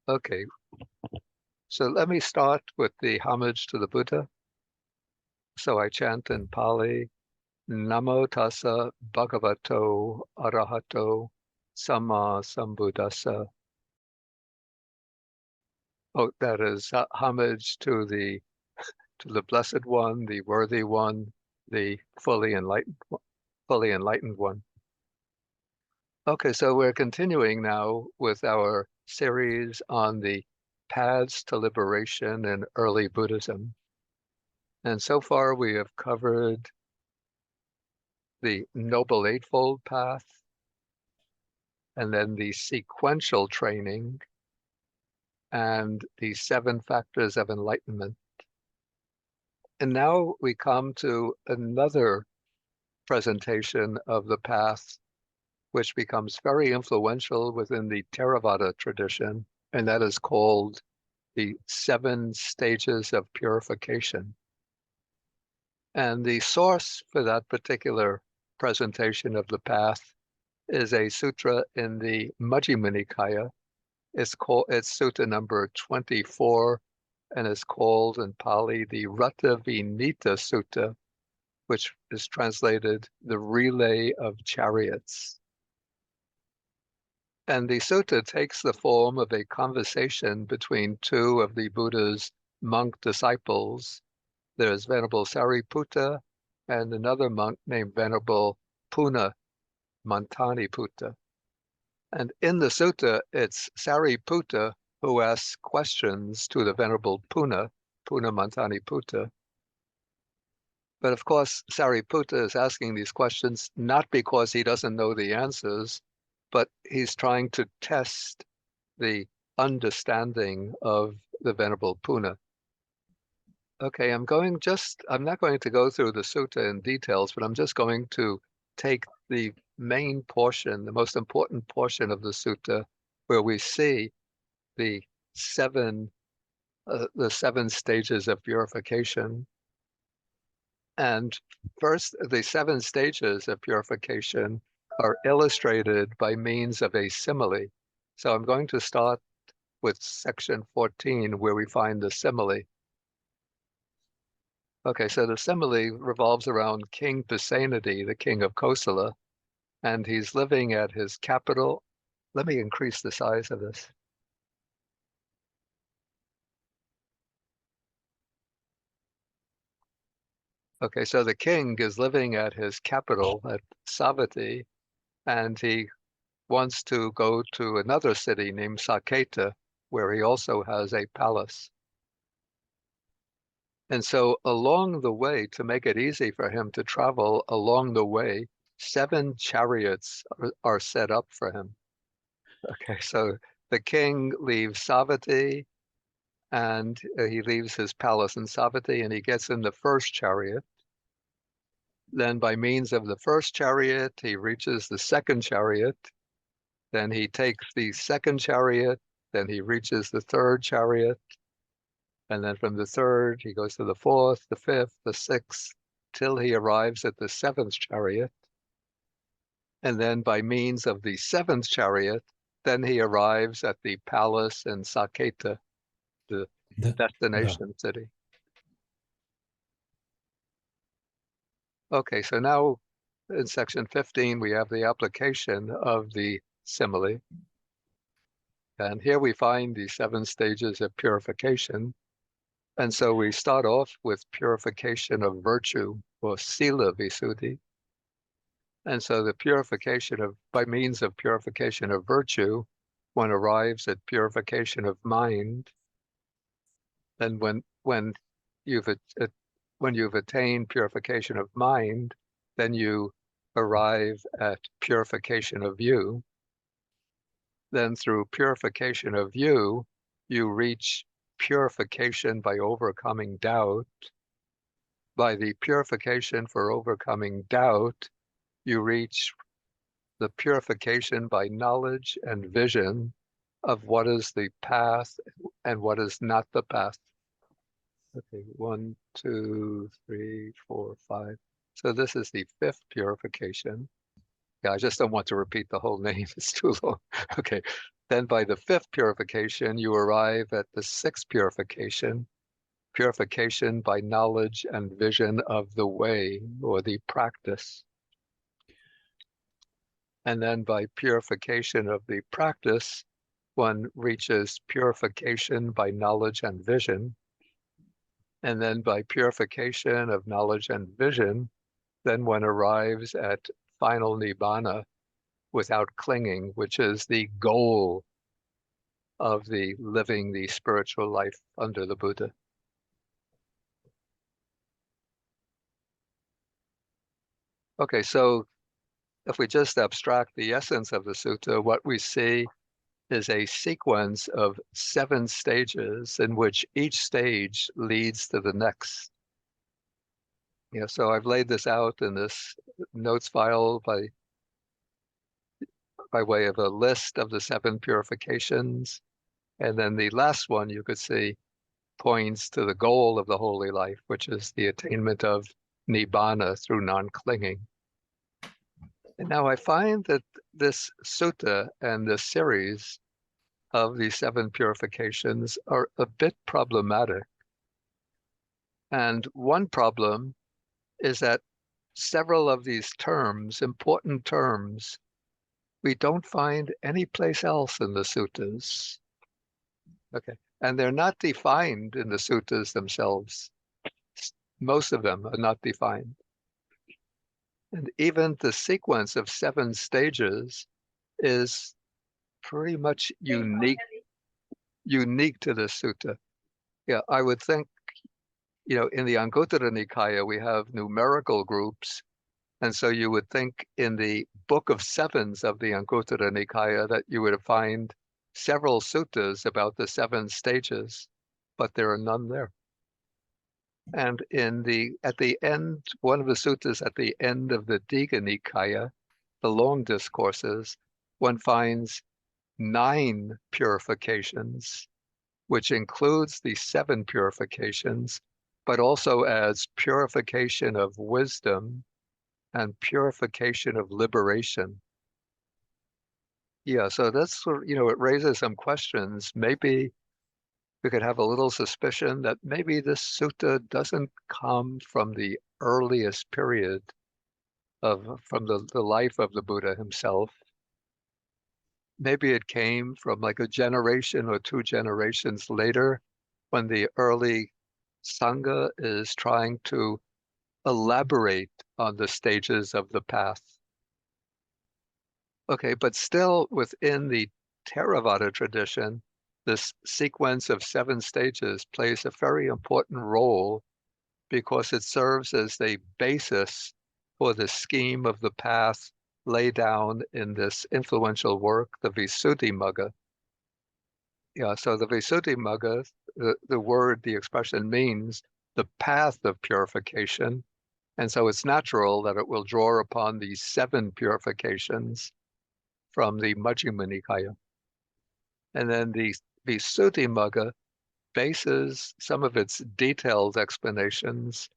Okay, so let me start with the homage to the Buddha. So I chant in Pali, Namo tassa bhagavato arahato samma sambuddhassa. Oh, that is homage to the Blessed One, the Worthy One, the fully enlightened one. Okay, so we're continuing now with our series on the paths to liberation in early Buddhism. And so far we have covered the Noble Eightfold Path, and then the sequential training, and the 7 factors of enlightenment. And now we come to another presentation of the path, which becomes very influential within the Theravada tradition, and that is called the 7 stages of purification. And the source for that particular presentation of the path is a sutra in the Majjhima Nikaya. It's sutta number 24, and is called in Pali the Rata Vinita Sutta, which is translated the relay of chariots. And the sutta takes the form of a conversation between 2 of the Buddha's monk disciples. There's Venerable Sariputta and another monk named Venerable Puna Mantaniputta. And in the sutta, it's Sariputta who asks questions to the Venerable Puna Mantaniputta. But of course, Sariputta is asking these questions not because he doesn't know the answers, but he's trying to test the understanding of the Venerable Puna. Okay, I'm not going to go through the sutta in details, but I'm just going to take the main portion, the most important portion of the sutta, where we see the 7 stages of purification. And first, the 7 stages of purification are illustrated by means of a simile. So I'm going to start with section 14, where we find the simile. Okay, so the simile revolves around King Pasenadi, the king of Kosala, and he's living at his capital. Let me increase the size of this. Okay, so the king is living at his capital at Savatthi, and he wants to go to another city named Saketa, where he also has a palace. And so along the way, to make it easy for him to travel along the way, 7 chariots are set up for him. Okay, so the king leaves Savatthi, and he leaves his palace in Savatthi, and he gets in the first chariot. Then by means of the first chariot, he reaches the second chariot. Then he takes the second chariot. Then he reaches the third chariot. And then from the third, he goes to the fourth, the fifth, the sixth, till he arrives at the 7th chariot. And then by means of the 7th chariot, then he arrives at the palace in Saketa, the destination city. Okay, so now in section 15, we have the application of the simile. And here we find the 7 stages of purification. And so we start off with purification of virtue, or sila visuddhi. And so the by means of purification of virtue, one arrives at purification of mind. And when you've attained purification of mind, then you arrive at purification of view. Then through purification of view, you reach purification by overcoming doubt. By the purification for overcoming doubt, you reach the purification by knowledge and vision of what is the path and what is not the path. Okay, 1, 2, 3, 4, 5. So this is the 5th purification. Yeah, I just don't want to repeat the whole name. It's too long. Okay. Then by the fifth purification, you arrive at the sixth purification, purification by knowledge and vision of the way or the practice. And then by purification of the practice, one reaches purification by knowledge and vision. And then by purification of knowledge and vision, then one arrives at final nibbana without clinging, which is the goal of the living the spiritual life under the Buddha. Okay, so if we just abstract the essence of the sutta, what we see is a sequence of 7 stages in which each stage leads to the next. So I've laid this out in this notes file by way of a list of the 7 purifications. And then the last one you could see points to the goal of the holy life, which is the attainment of nibbana through non-clinging. And now I find that this sutta and this series of the 7 purifications are a bit problematic. And one problem is that several of these terms, important terms, we don't find any place else in the suttas. Okay, and they're not defined in the suttas themselves. Most of them are not defined. And even the sequence of 7 stages is pretty much unique to the sutta. Yeah, I would think, in the Anguttara Nikaya, we have numerical groups. And so you would think in the Book of Sevens of the Anguttara Nikaya that you would find several suttas about the 7 stages, but there are none there. And at the end, one of the suttas at the end of the Digha Nikaya, the long discourses, one finds 9 purifications, which includes the 7 purifications, but also adds purification of wisdom and purification of liberation. Yeah, so that's, it raises some questions. Maybe we could have a little suspicion that maybe this sutta doesn't come from the earliest period from the life of the Buddha himself. Maybe it came from like a generation or 2 generations later when the early Sangha is trying to elaborate on the stages of the path. Okay, but still within the Theravada tradition, this sequence of 7 stages plays a very important role because it serves as the basis for the scheme of the path laid down in this influential work, the Visuddhimagga. Yeah, so the Visuddhimagga, the expression means the path of purification. And so it's natural that it will draw upon these 7 purifications from the Majjhima Nikaya. And then the Visuddhimagga bases some of its detailed explanations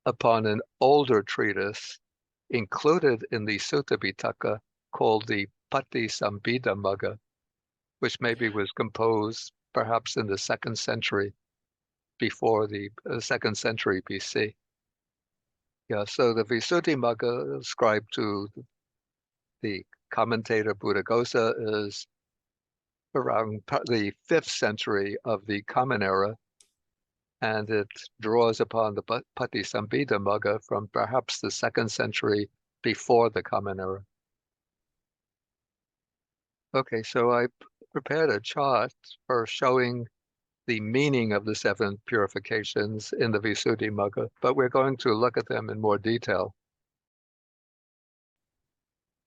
upon an older treatise included in the Sutta Pitaka called the Patisambhidamagga, which maybe was composed perhaps in the 2nd century before the 2nd century BC. Yeah, so the Visuddhimagga ascribed to the commentator Buddhaghosa is around the 5th century of the Common Era, and it draws upon the Patisambhidamagga from perhaps the 2nd century before the Common Era. Okay, so I prepared a chart for showing the meaning of the 7 purifications in the Visuddhimagga, but we're going to look at them in more detail.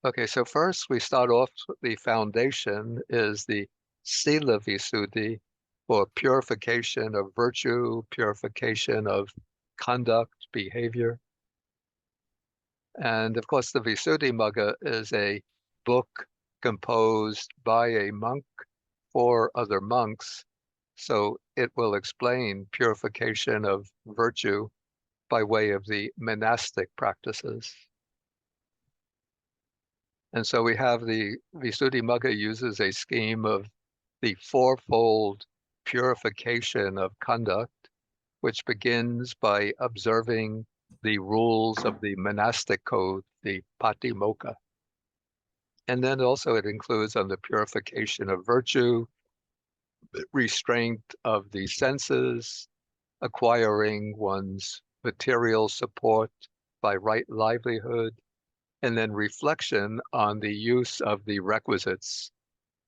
Okay, so first we start off, the foundation is the Sila Visuddhi, or purification of virtue, purification of conduct, behavior. And of course, the Visuddhimagga is a book composed by a monk for other monks. So it will explain purification of virtue by way of the monastic practices. And so we have the Visuddhimagga uses a scheme of the fourfold purification of conduct, which begins by observing the rules of the monastic code, the Patimokkha. And then also it includes on the purification of virtue, restraint of the senses, acquiring one's material support by right livelihood, and then reflection on the use of the requisites,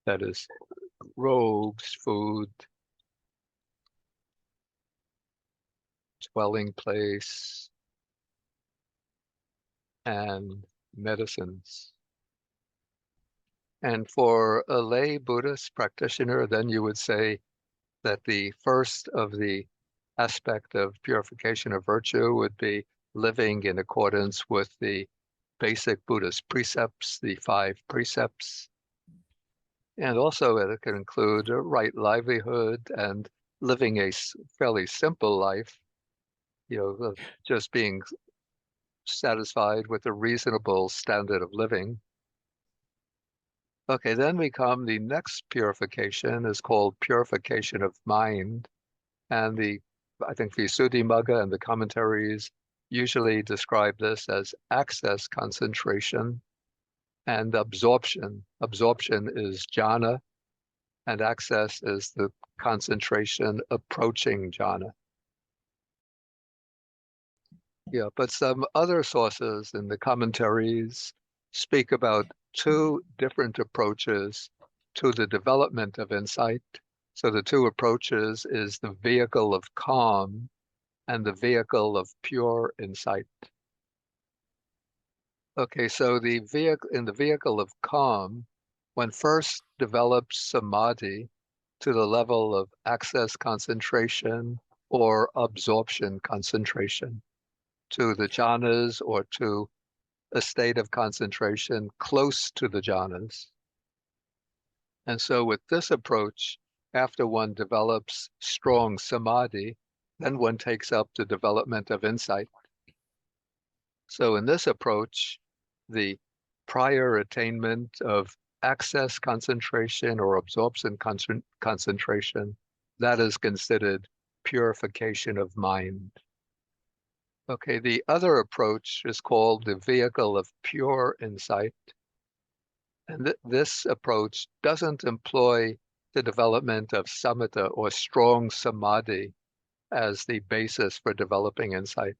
that is, robes, food, dwelling place, and medicines. And for a lay Buddhist practitioner, then you would say that the first of the aspect of purification of virtue would be living in accordance with the basic Buddhist precepts, the 5 precepts. And also it can include a right livelihood and living a fairly simple life, just being satisfied with a reasonable standard of living. Okay, then we come, the next purification is called purification of mind. And I think Visuddhimagga and the commentaries usually describe this as access concentration and absorption. Absorption is jhana, and access is the concentration approaching jhana. Yeah, but some other sources in the commentaries speak about 2 different approaches to the development of insight. So the 2 approaches is the vehicle of calm and the vehicle of pure insight. Okay, so in the vehicle of calm, one first develops samadhi to the level of access concentration or absorption concentration, to the jhanas or to a state of concentration close to the jhanas. And so with this approach, after one develops strong samadhi, then one takes up the development of insight. So in this approach, the prior attainment of access concentration or absorption concentration, that is considered purification of mind. Okay, the other approach is called the vehicle of pure insight. And this approach doesn't employ the development of samatha or strong samadhi as the basis for developing insight.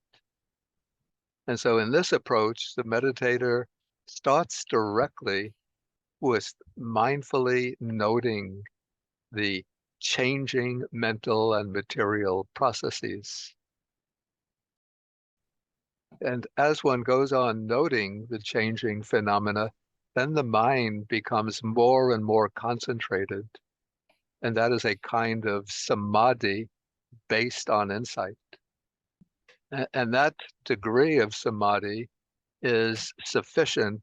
And so in this approach, the meditator starts directly with mindfully noting the changing mental and material processes. And as one goes on noting the changing phenomena, then the mind becomes more and more concentrated. And that is a kind of samadhi based on insight. And that degree of samadhi is sufficient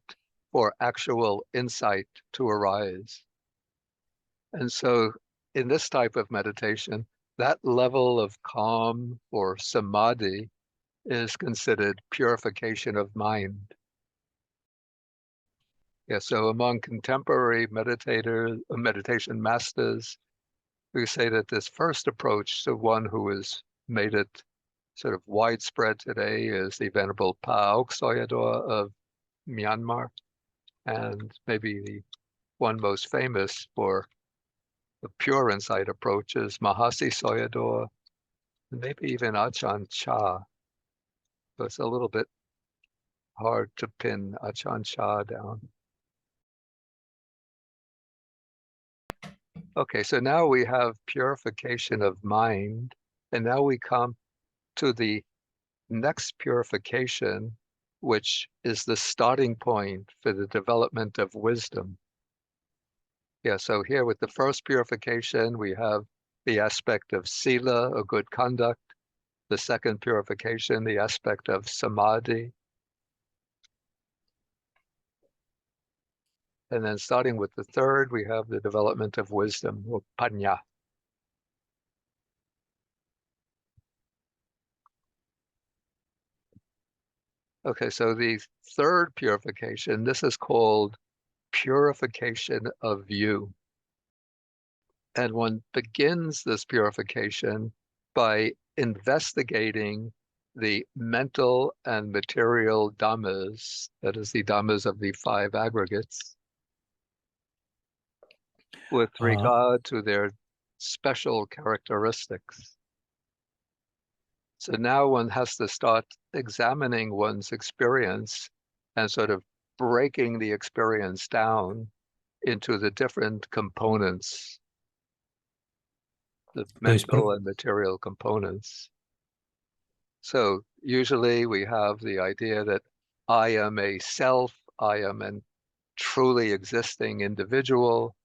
for actual insight to arise. And so in this type of meditation, that level of calm or samadhi is considered purification of mind. Yeah, so among contemporary meditation masters, we say that this first approach to one who has made it sort of widespread today is the Venerable Pa Auk Sayadaw of Myanmar, and maybe the one most famous for the pure insight approach is Mahasi Sayadaw, and maybe even Ajahn Chah. So it's a little bit hard to pin Ajahn Chah down. Okay, so now we have purification of mind, and now we come to the next purification, which is the starting point for the development of wisdom. Yeah, so here with the first purification, we have the aspect of sila, or good conduct. The second purification, the aspect of samadhi. And then starting with the third, we have the development of wisdom, or panya. Okay, so the third purification, this is called purification of view. And one begins this purification by investigating the mental and material dhammas, that is, the dhammas of the five aggregates, with regard to their special characteristics. So now one has to start examining one's experience and sort of breaking the experience down into the different components, the mental and material components. So usually we have the idea that I am a self, I am a truly existing individual,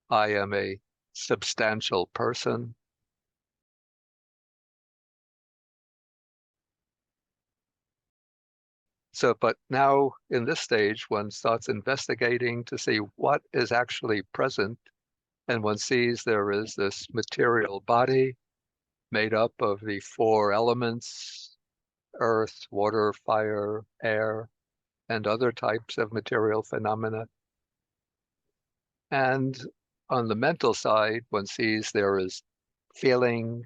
I am a substantial person. So, but now in this stage, one starts investigating to see what is actually present, and one sees there is this material body made up of the four elements, earth, water, fire, air, and other types of material phenomena. And on the mental side, one sees there is feeling,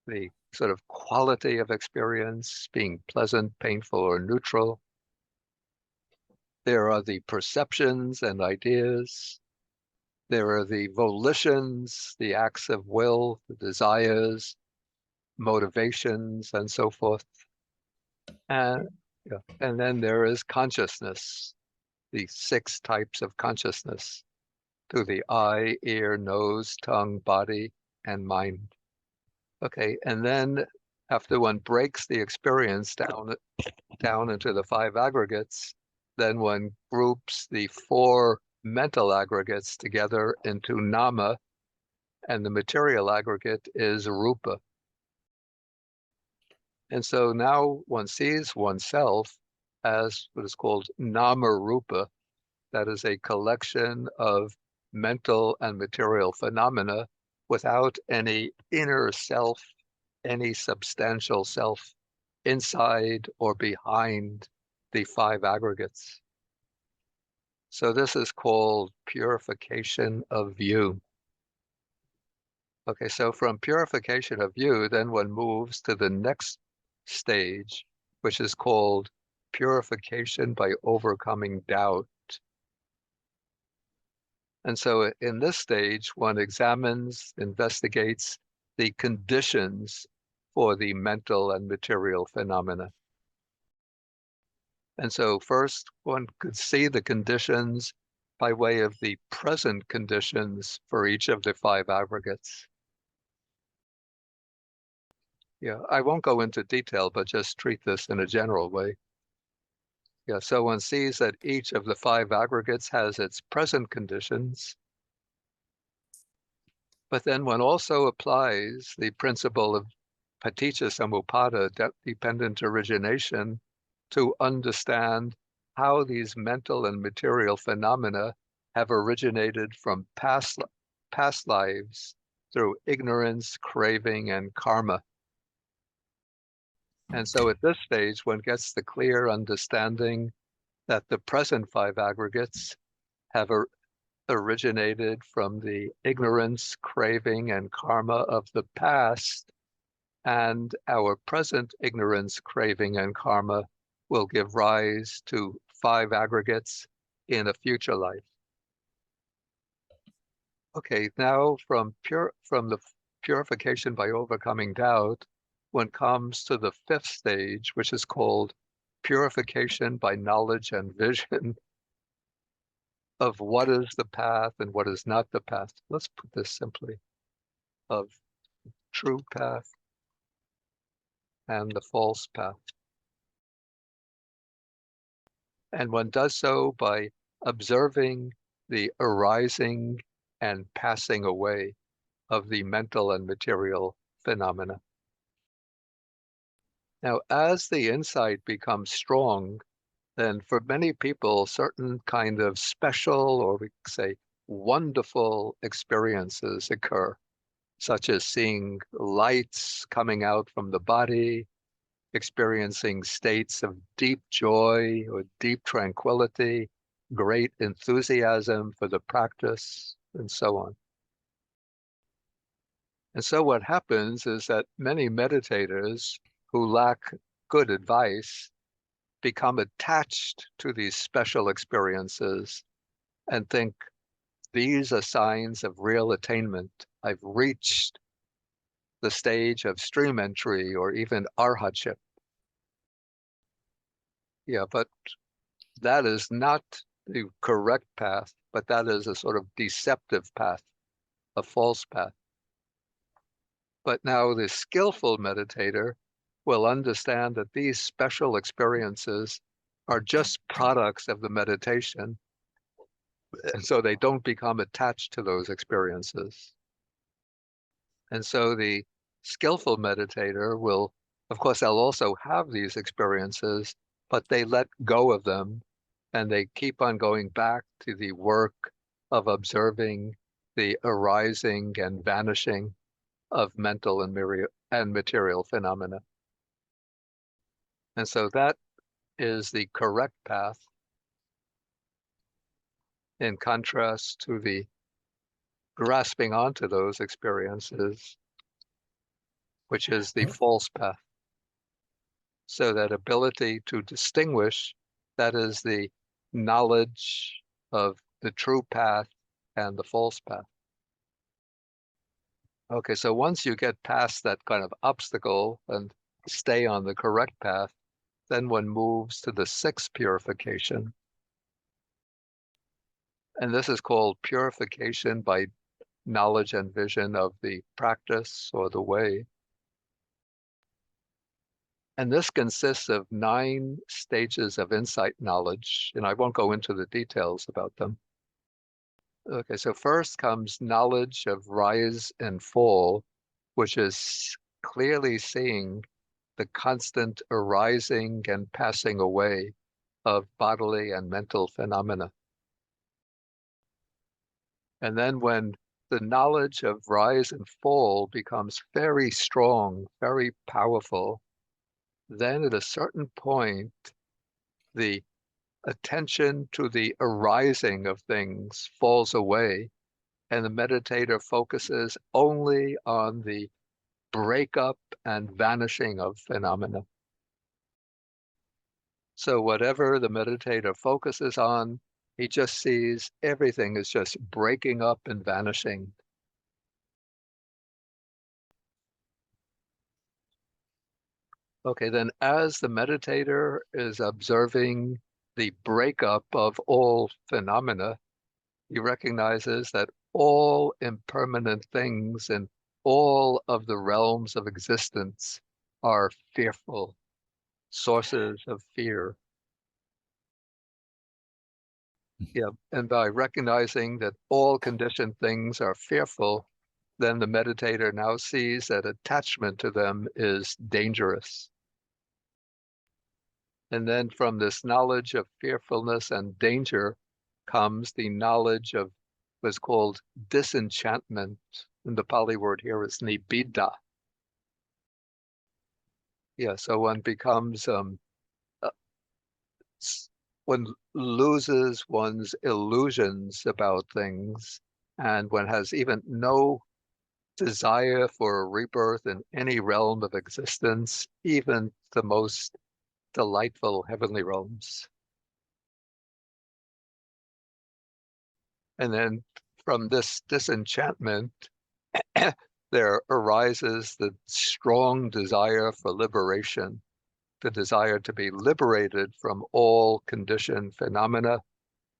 the sort of quality of experience being pleasant, painful, or neutral. There are the perceptions and ideas. There are the volitions, the acts of will, the desires, motivations, and so forth. And, and then there is consciousness, the six types of consciousness, to the eye, ear, nose, tongue, body, and mind. Okay, and then after one breaks the experience down into the five aggregates, then one groups the four mental aggregates together into nama, and the material aggregate is rupa. And so now one sees oneself as what is called nama rupa, that is a collection of mental and material phenomena without any inner self, any substantial self inside or behind the five aggregates. So this is called purification of view. Okay, so from purification of view, then one moves to the next stage, which is called purification by overcoming doubt. And so in this stage, one examines, investigates the conditions for the mental and material phenomena. And so first, one could see the conditions by way of the present conditions for each of the five aggregates. Yeah, I won't go into detail, but just treat this in a general way. Yeah, so one sees that each of the five aggregates has its present conditions, but then one also applies the principle of paticca samuppada, dependent origination, to understand how these mental and material phenomena have originated from past lives through ignorance, craving, and karma. And so at this stage, one gets the clear understanding that the present five aggregates have originated from the ignorance, craving, and karma of the past, and our present ignorance, craving, and karma will give rise to five aggregates in a future life. Okay, now from the purification by overcoming doubt, one comes to the fifth stage, which is called purification by knowledge and vision of what is the path and what is not the path. Let's put this simply, of true path and the false path. And one does so by observing the arising and passing away of the mental and material phenomena. Now, as the insight becomes strong, then for many people, certain kind of special, or we could say wonderful experiences occur, such as seeing lights coming out from the body, experiencing states of deep joy or deep tranquility, great enthusiasm for the practice, and so on. And so what happens is that many meditators who lack good advice become attached to these special experiences and think these are signs of real attainment. I've reached the stage of stream entry or even arhatship. Yeah, but that is not the correct path, but that is a sort of deceptive path, a false path. But now the skillful meditator will understand that these special experiences are just products of the meditation, and so they don't become attached to those experiences. And so the skillful meditator will, of course, they'll also have these experiences, but they let go of them and they keep on going back to the work of observing the arising and vanishing of mental and material phenomena. And so that is the correct path in contrast to the grasping onto those experiences, which is the false path. So that ability to distinguish, that is the knowledge of the true path and the false path. Okay, so once you get past that kind of obstacle and stay on the correct path, then one moves to the sixth purification. And this is called purification by knowledge and vision of the practice or the way. And this consists of 9 stages of insight knowledge, and I won't go into the details about them. Okay, so first comes knowledge of rise and fall, which is clearly seeing the constant arising and passing away of bodily and mental phenomena. And then when the knowledge of rise and fall becomes very strong, very powerful, then at a certain point, the attention to the arising of things falls away, and the meditator focuses only on the breakup and vanishing of phenomena. So whatever the meditator focuses on, he just sees everything is just breaking up and vanishing. Okay, then as the meditator is observing the breakup of all phenomena, he recognizes that all impermanent things in all of the realms of existence are fearful, sources of fear. Yeah, and by recognizing that all conditioned things are fearful, then the meditator now sees that attachment to them is dangerous. And then from this knowledge of fearfulness and danger comes the knowledge of what's called disenchantment. And the Pali word here is nibbida. Yeah, so one becomes, one loses one's illusions about things, and one has even no desire for a rebirth in any realm of existence, even the most delightful heavenly realms. And then from this disenchantment, there arises the strong desire for liberation, the desire to be liberated from all conditioned phenomena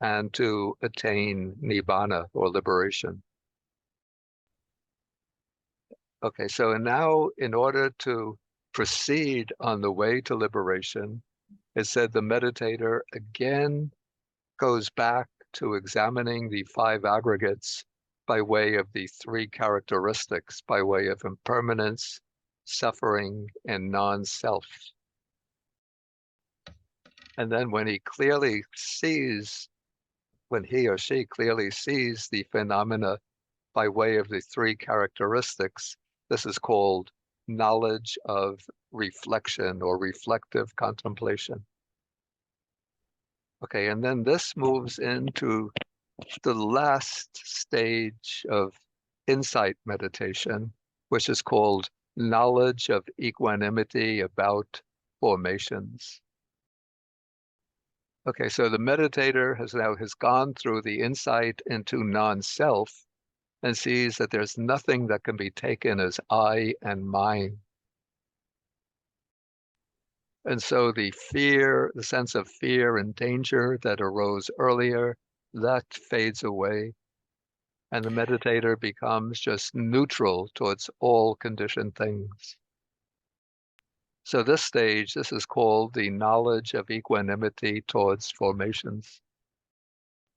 and to attain nibbana or liberation. Okay, so now in order to proceed on the way to liberation, it said the meditator again goes back to examining the 5 aggregates by way of the 3 characteristics, by way of impermanence, suffering, and non-self. And then when he or she clearly sees the phenomena by way of the 3 characteristics, this is called knowledge of reflection or reflective contemplation. Okay, and then this moves into the last stage of insight meditation, which is called knowledge of equanimity about formations. Okay, so the meditator has gone through the insight into non-self and sees that there's nothing that can be taken as I and mine. And so the fear, the sense of fear and danger that arose earlier, that fades away. And the meditator becomes just neutral towards all conditioned things. So this stage, this is called the knowledge of equanimity towards formations.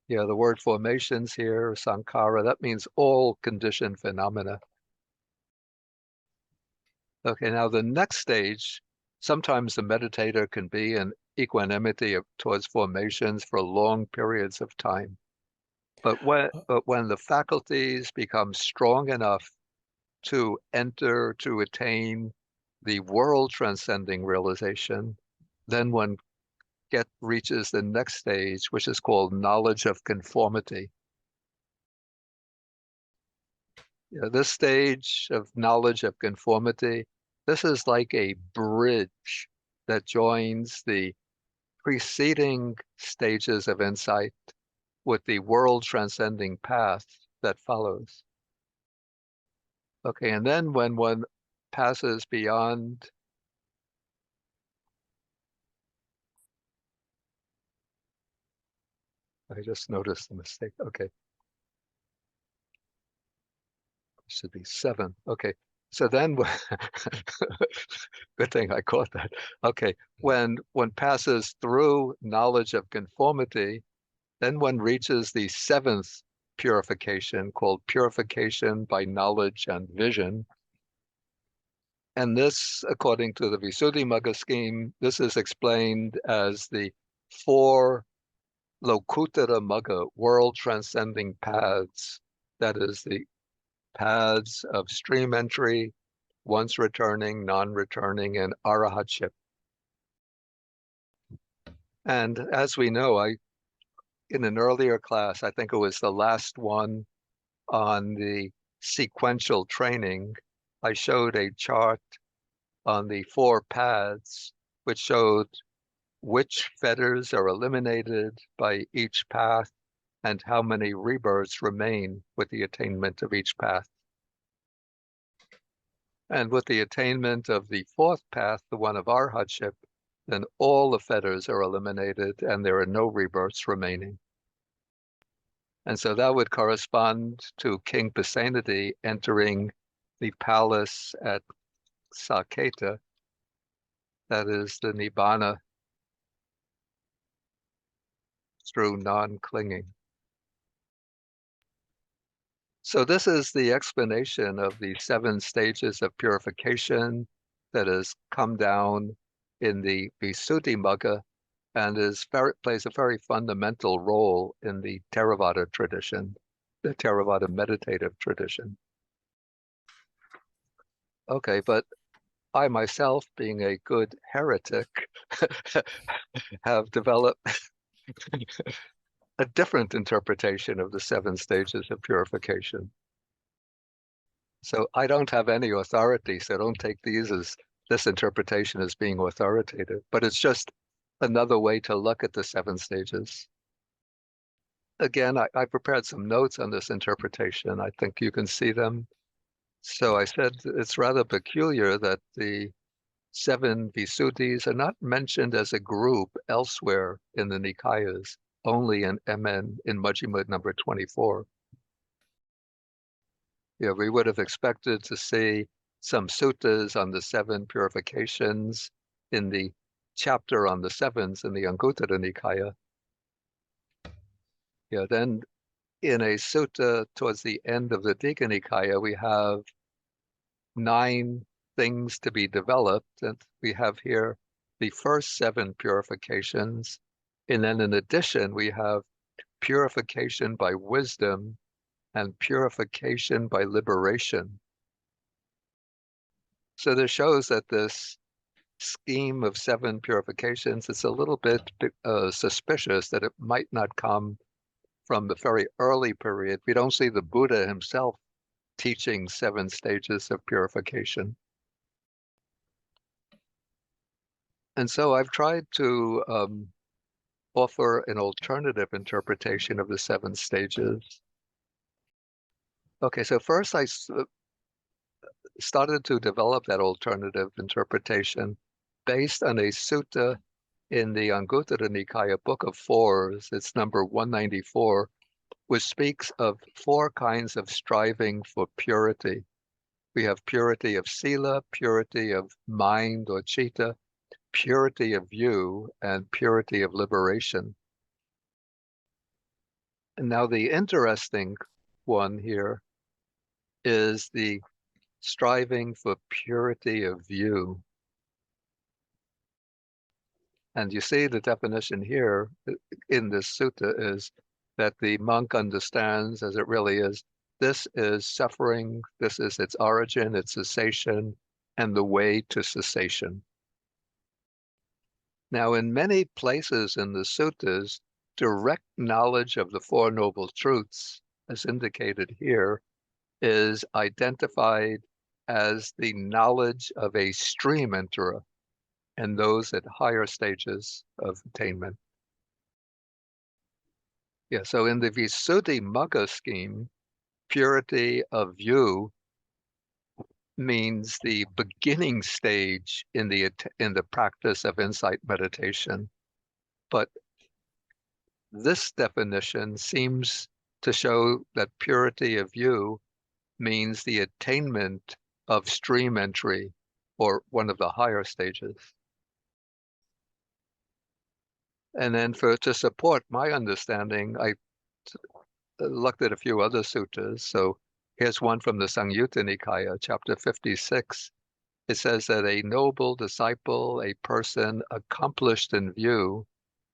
Yeah, the word formations here, sankhara, that means all conditioned phenomena. Okay, now the next stage, sometimes the meditator can be in equanimity towards formations for long periods of time. But when the faculties become strong enough to enter, to attain the world transcending realization, then one reaches the next stage, which is called knowledge of conformity. This stage of knowledge of conformity, this is like a bridge that joins the preceding stages of insight with the world transcending path that follows. Okay, and then when one passes beyond, I just noticed the mistake. Okay, should be 7. Okay, so then, good thing I caught that. Okay, when one passes through knowledge of conformity, then one reaches the 7th purification called purification by knowledge and vision. And this, according to the Visuddhimagga scheme, this is explained as the 4 Lokuttara Magga, world transcending paths. That is the paths of stream entry, once returning, non-returning, and arahatship. And as we know, in an earlier class, I think it was the last one on the sequential training, I showed a chart on the 4 paths, which showed which fetters are eliminated by each path and how many rebirths remain with the attainment of each path. And with the attainment of the 4th path, the one of arhatship, then all the fetters are eliminated and there are no rebirths remaining. And so that would correspond to King Pasenadi entering the palace at Saketa, that is the Nibbana through non-clinging. So this is the explanation of the 7 stages of purification that has come down in the Visuddhimagga and plays a very fundamental role in the Theravada tradition, the Theravada meditative tradition. Okay, but I myself, being a good heretic, have developed a different interpretation of the 7 stages of purification. So I don't have any authority, so don't take this interpretation as being authoritative, but it's just another way to look at the 7 stages. Again, I prepared some notes on this interpretation. I think you can see them. So I said it's rather peculiar that the 7 Visuddhis are not mentioned as a group elsewhere in the Nikayas, only in MN in Majjhima number 24. Yeah, we would have expected to see some suttas on the 7 purifications in the chapter on the 7s in the Anguttara Nikaya. Yeah, then in a sutta towards the end of the Digha Nikaya, we have 9 things to be developed, and we have here the first 7 purifications, and then in addition we have purification by wisdom and purification by liberation. So this shows that this scheme of 7 purifications, it's a little bit suspicious that it might not come from the very early period. We don't see the Buddha himself teaching 7 stages of purification. And so I've tried to offer an alternative interpretation of the 7 stages. Okay, so first I started to develop that alternative interpretation based on a sutta in the Anguttara Nikaya Book of Fours. It's number 194, which speaks of 4 kinds of striving for purity. We have purity of sila, purity of mind or citta, purity of view, and purity of liberation. And now the interesting one here is the striving for purity of view. And you see the definition here in this sutta is that the monk understands as it really is, this is suffering, this is its origin, its cessation, and the way to cessation. Now, in many places in the suttas, direct knowledge of the Four Noble Truths, as indicated here, is identified as the knowledge of a stream enterer and those at higher stages of attainment. Yeah, so in the Visuddhimagga scheme, purity of view means the beginning stage in the practice of insight meditation. But this definition seems to show that purity of view means the attainment of stream entry or one of the higher stages. And then to support my understanding, I looked at a few other suttas. So here's one from the Samyutta Nikaya, chapter 56. It says that a noble disciple, a person accomplished in view,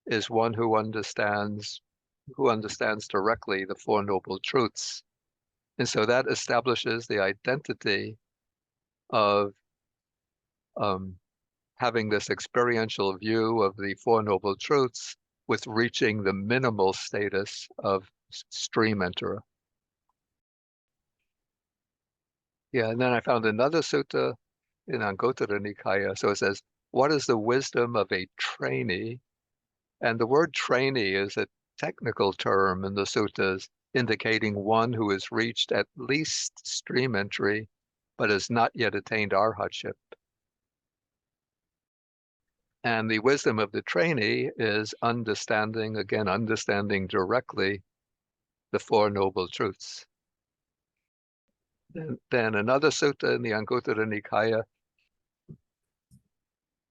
is one who understands directly the Four Noble Truths. And so that establishes the identity of having this experiential view of the Four Noble Truths with reaching the minimal status of stream enterer. Yeah, and then I found another sutta in Anguttara Nikaya. So it says, what is the wisdom of a trainee? And the word trainee is a technical term in the suttas indicating one who has reached at least stream entry, but has not yet attained arhatship. And the wisdom of the trainee is understanding directly the Four Noble Truths. Then another sutta in the Anguttara Nikaya,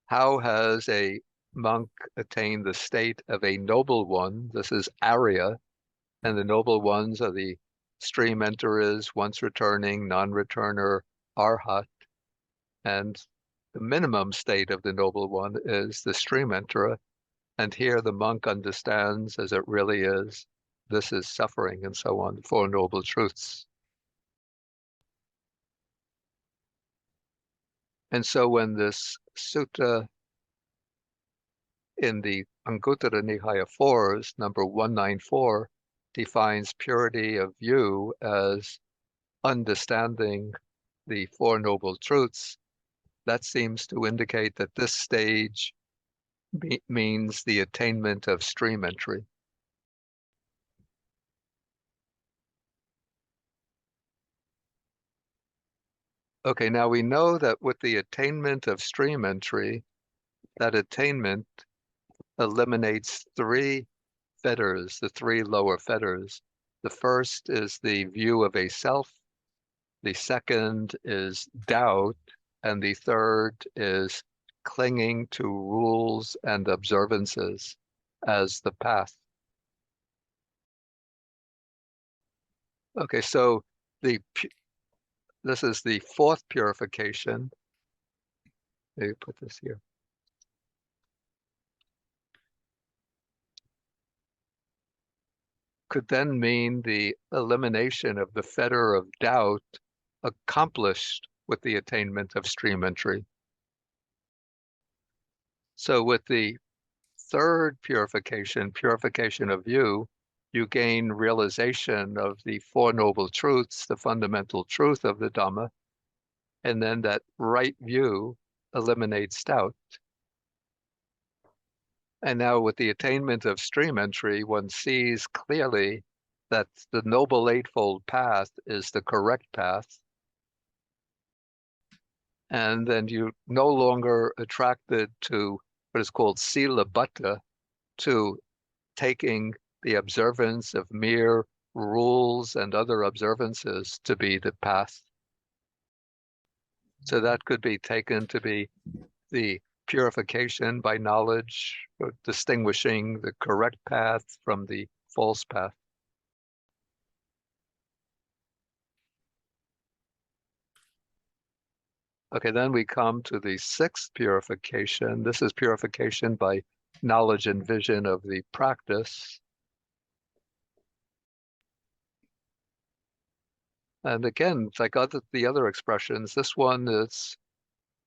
how has a monk attained the state of a noble one? This is Arya, and the noble ones are the stream enterers, once returning, non-returner, arhat. And the minimum state of the noble one is the stream enterer. And here the monk understands as it really is, this is suffering and so on, Four Noble Truths. And so when this sutta in the Anguttara Nikaya 4s, number 194, defines purity of view as understanding the Four Noble Truths, that seems to indicate that this stage means the attainment of stream entry. Okay, now we know that with the attainment of stream entry, that attainment eliminates 3 fetters, the 3 lower fetters. The first is the view of a self, the second is doubt, and the third is clinging to rules and observances as the path. Okay, so this is the 4th purification. Maybe put this here. Could then mean the elimination of the fetter of doubt accomplished with the attainment of stream entry. So with the third purification, purification of view, you gain realization of the Four Noble Truths, the fundamental truth of the Dhamma, and then that right view eliminates doubt. And now with the attainment of stream entry, one sees clearly that the Noble Eightfold Path is the correct path. And then you're no longer attracted to what is called sila bhatta, to taking the observance of mere rules and other observances to be the path. So that could be taken to be the purification by knowledge, distinguishing the correct path from the false path. Okay, then we come to the sixth purification. This is purification by knowledge and vision of the practice. And again, like the other expressions, this one is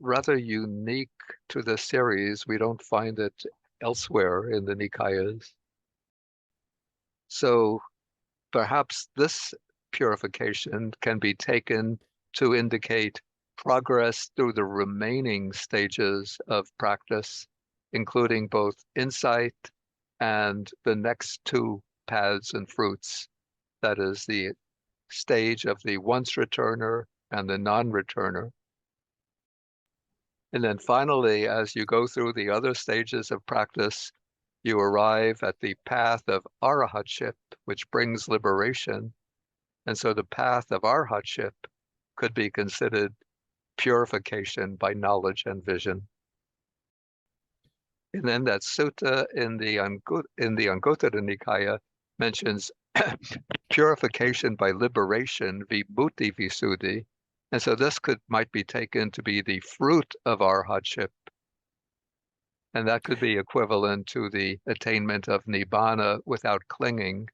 rather unique to the series. We don't find it elsewhere in the Nikayas. So perhaps this purification can be taken to indicate progress through the remaining stages of practice, including both insight and the next two paths and fruits. That is the stage of the once returner and the non-returner. And then finally, as you go through the other stages of practice, you arrive at the path of arahatship, which brings liberation. And so the path of arahatship could be considered purification by knowledge and vision. And then that sutta in the Anguttara Nikaya mentions purification by liberation, vibhuti visuddhi. And so this might be taken to be the fruit of arahatship. And that could be equivalent to the attainment of nibbana without clinging,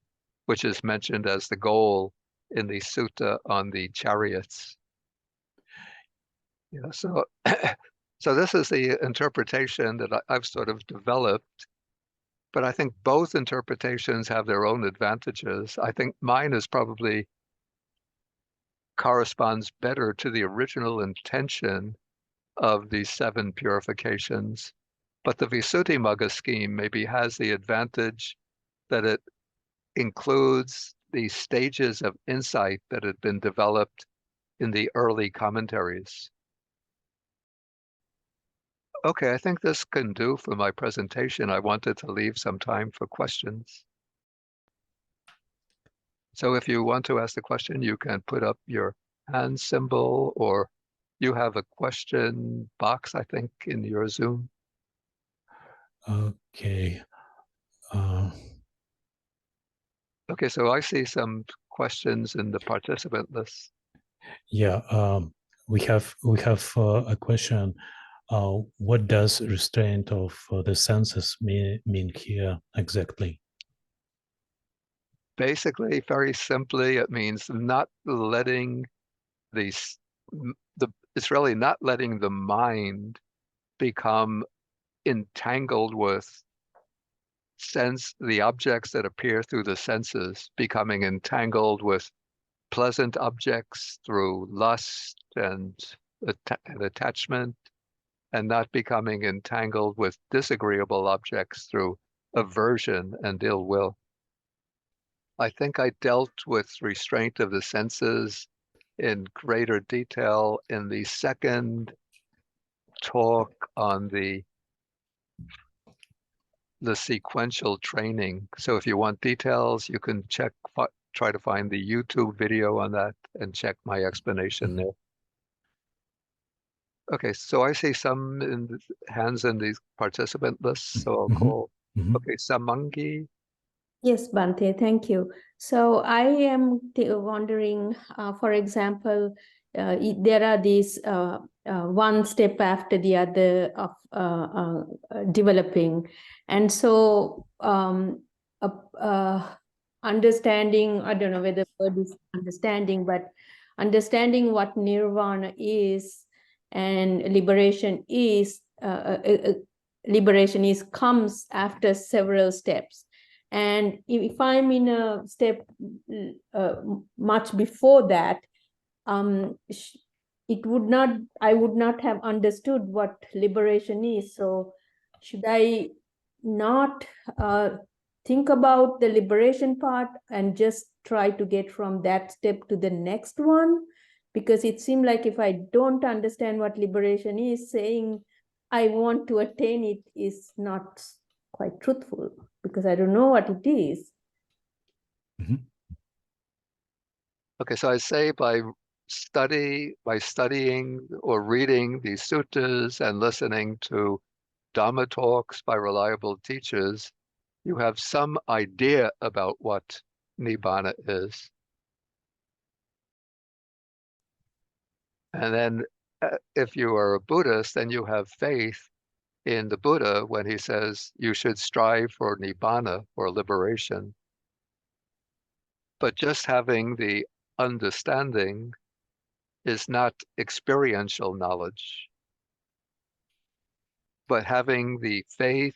which is mentioned as the goal in the sutta on the chariots. Yeah, so so this is the interpretation that I've sort of developed, but I think both interpretations have their own advantages. I think mine is probably corresponds better to the original intention of these 7 purifications. But the Visuddhimagga scheme maybe has the advantage that it includes the stages of insight that had been developed in the early commentaries. Okay, I think this can do for my presentation. I wanted to leave some time for questions. So if you want to ask the question, you can put up your hand symbol, or you have a question box, I think, in your Zoom. Okay. Okay, so I see some questions in the participant list. Yeah, we have a question. What does restraint of the senses mean here exactly? Basically, very simply, it means not letting it's really not letting the mind become entangled with the objects that appear through the senses, becoming entangled with pleasant objects through lust and attachment, and not becoming entangled with disagreeable objects through aversion and ill will. I think I dealt with restraint of the senses in greater detail in the second talk on the sequential training. So if you want details, you can try to find the YouTube video on that and check my explanation there. Okay, so I see some hands in the participant list, so I'll call. Okay, Samangi. Yes, Bhante, thank you. So I am wondering, for example, there are these one step after the other of developing. And so understanding, I don't know whether the word is understanding, but understanding what nirvana is and liberation is, liberation is comes after several steps. And if I'm in a step much before that, I would not have understood what liberation is. So should I not think about the liberation part and just try to get from that step to the next one? Because it seemed like if I don't understand what liberation is, saying I want to attain it is not quite truthful, because I don't know what it is. Mm-hmm. Okay, so I say by studying or reading these suttas and listening to Dhamma talks by reliable teachers, you have some idea about what Nibbana is. And then if you are a Buddhist, then you have faith in the Buddha when he says you should strive for Nibbana, or liberation. But just having the understanding is not experiential knowledge. But having the faith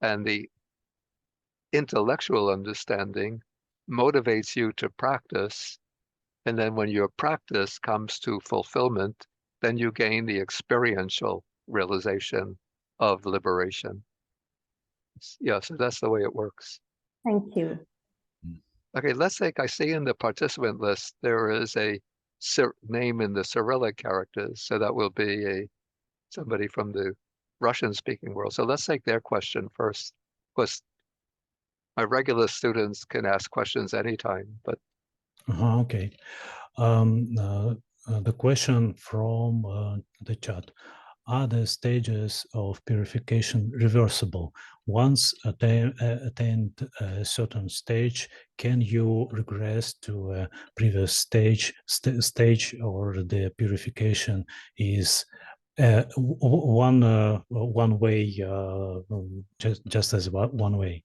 and the intellectual understanding motivates you to practice. And then when your practice comes to fulfillment, then you gain the experiential realization of liberation. Yeah, so that's the way it works. Thank you. Okay, let's say I see in the participant list, there is a name in the Cyrillic characters. So that will be somebody from the Russian-speaking world. So let's take their question first. Because my regular students can ask questions anytime, but Okay. The question from the chat: are the stages of purification reversible? Once attained a certain stage, can you regress to a previous stage, or the purification is one way, just as one way?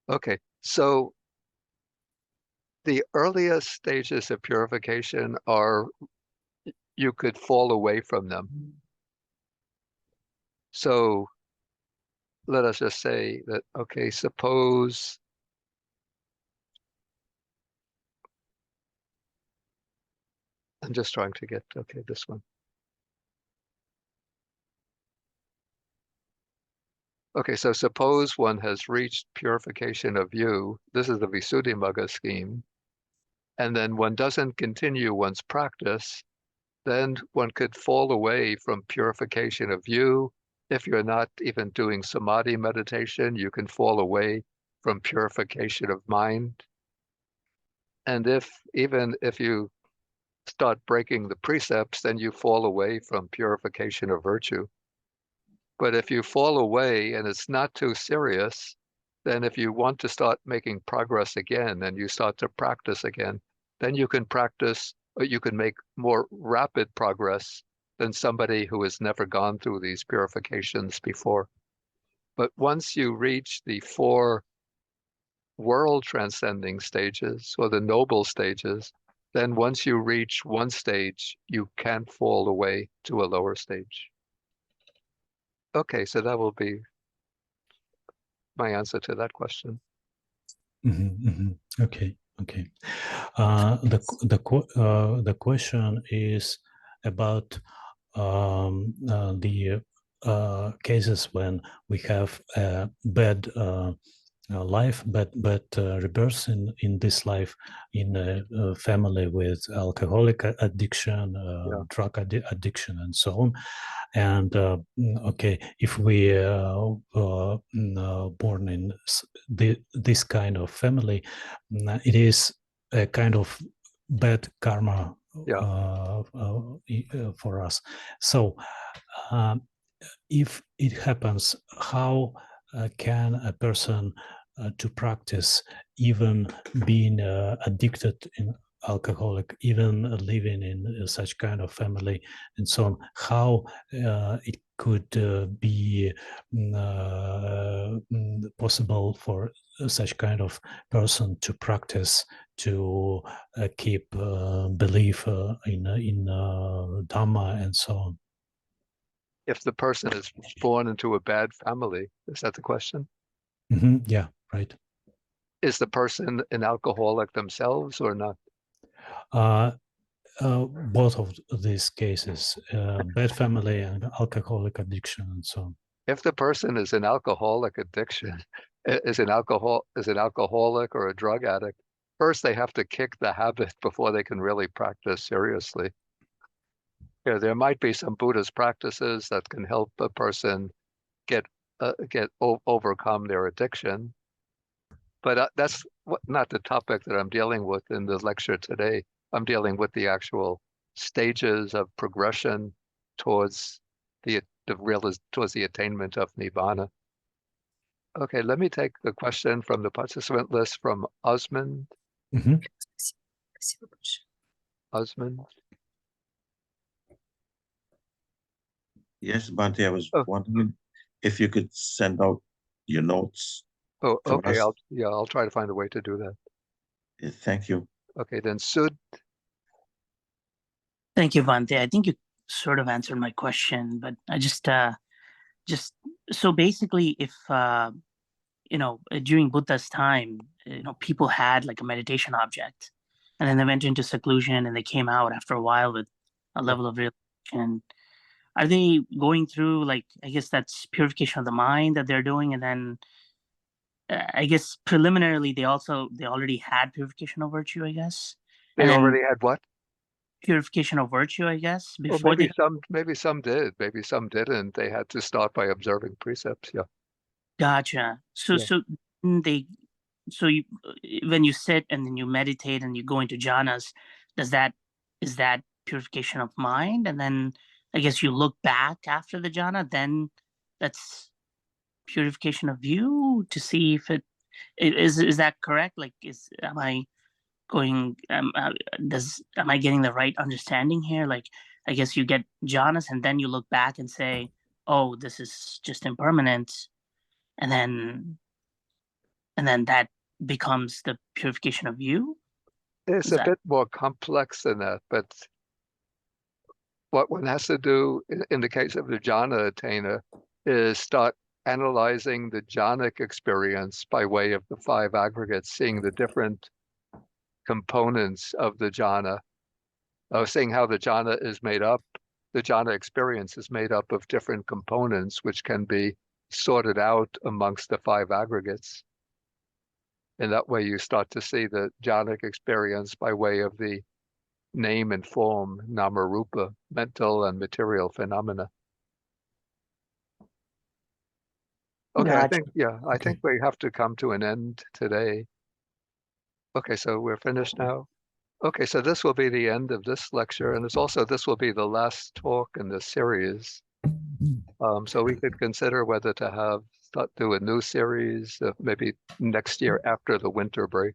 okay. So the earliest stages of purification are, you could fall away from them. So let us just say that, okay, suppose I'm just trying to get, okay, this one. Okay, so suppose one has reached purification of view. This is the Visuddhimagga scheme. And then one doesn't continue one's practice, then one could fall away from purification of view. If you're not even doing samadhi meditation, you can fall away from purification of mind. And even if you start breaking the precepts, then you fall away from purification of virtue. But if you fall away and it's not too serious, then if you want to start making progress again and you start to practice again, then you can practice, or you can make more rapid progress than somebody who has never gone through these purifications before. But once you reach the 4 world transcending stages, or the noble stages, then once you reach one stage, you can't fall away to a lower stage. Okay, so that will be my answer to that question. Mm-hmm, mm-hmm. Okay. The question is about the cases when we have a bad life, but rebirth in this life, in a family with alcoholic addiction, drug addiction, and so on. And okay, if we born in this kind of family, it is a kind of bad karma for us. So if it happens, how can a person to practice, even being addicted in alcoholic, even living in such kind of family and so on, how it could be possible for such kind of person to practice, to keep belief in Dhamma and so on? if the person is born into a bad family. Is that the question? Yeah, right. Is the person an alcoholic themselves or not? Both of these cases, bad family and alcoholic addiction and so on. If the person is an alcoholic addiction, is an alcoholic or a drug addict, first they have to kick the habit before they can really practice seriously. There might be some Buddhist practices that can help a person overcome their addiction, but that's not the topic that I'm dealing with in the lecture today. I'm dealing with the actual stages of progression towards towards the attainment of Nibbana. Okay, let me take the question from the participant list from Osmond. Osmond. Yes, Bhante, I was wondering if you could send out your notes. Oh, okay. Us. I'll try to find a way to do that. Yeah, thank you. Okay, then Sud. Thank you, Bhante. I think you sort of answered my question, but I just so basically, if during Buddha's time, people had like a meditation object, and then they went into seclusion and they came out after a while with a level of realization. Are they going through, like, I guess that's purification of the mind that they're doing, and then I guess preliminarily they already had purification of virtue, I guess. They already had what? Purification of virtue, I guess. Before maybe some did, maybe some didn't. They had to start by observing precepts. Yeah. Gotcha. So when you sit and then you meditate and you go into jhanas, is that purification of mind? And then I guess you look back after the jhana, then that's purification of view to see if is that correct? Like, am I getting the right understanding here? Like, I guess you get jhanas and then you look back and say, oh, this is just impermanent, and then that becomes the purification of view. It's a bit more complex than that, but what one has to do in the case of the jhana attainer is start analyzing the jhanic experience by way of the 5 aggregates, seeing the different components of the jhana, seeing how the jhana is made up. The jhana experience is made up of different components, which can be sorted out amongst the 5 aggregates. And that way you start to see the jhanic experience by way of the name and form, nama rupa, mental and material phenomena. Okay, Gotcha. I think we have to come to an end today. Okay, so we're finished now. Okay, so this will be the end of this lecture, and this will be the last talk in the series. So we could consider whether to do a new series maybe next year after the winter break.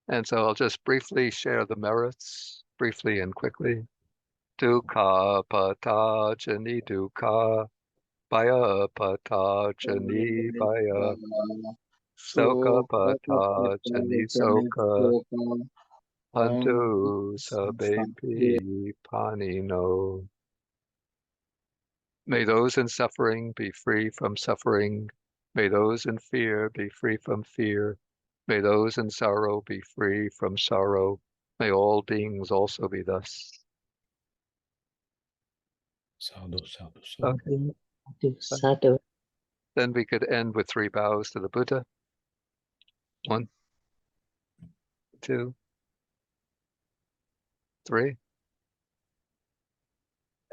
And so I'll just briefly share the merits, briefly and quickly. Dukkha pata jani dukkha, bhaya pata jani bhaya, soka pata jani soka, pantu sabepi panino. May those in suffering be free from suffering. May those in fear be free from fear. May those in sorrow be free from sorrow. May all beings also be thus. Sadhu, sadhu, sadhu. Okay. Sadhu. Then we could end with 3 bows to the Buddha. 1, 2, 3.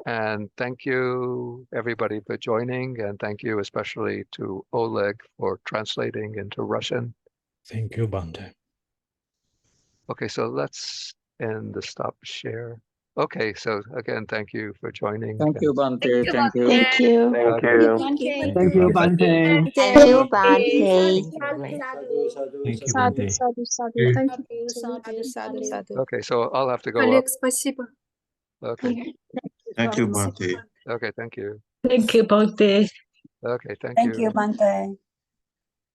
And thank you, everybody, for joining. And thank you especially to Oleg for translating into Russian. Thank you, Bhante. Okay, so let's end the stop share. Okay, so again, thank you for joining. Thank you, Bhante. Thank you. Thank you. Thank Okay. you. Thank you, Bhante. Thank you, Bhante. Thank you, Sadhu, Bhante. sadhu, sadhu. Thank you. sadhu. Okay, so I'll have to go Олег, up. спасибо. Okay. Thank you, Bhante. Okay, thank you. Thank you, Bhante. Okay, thank Thank you. you, Bhante.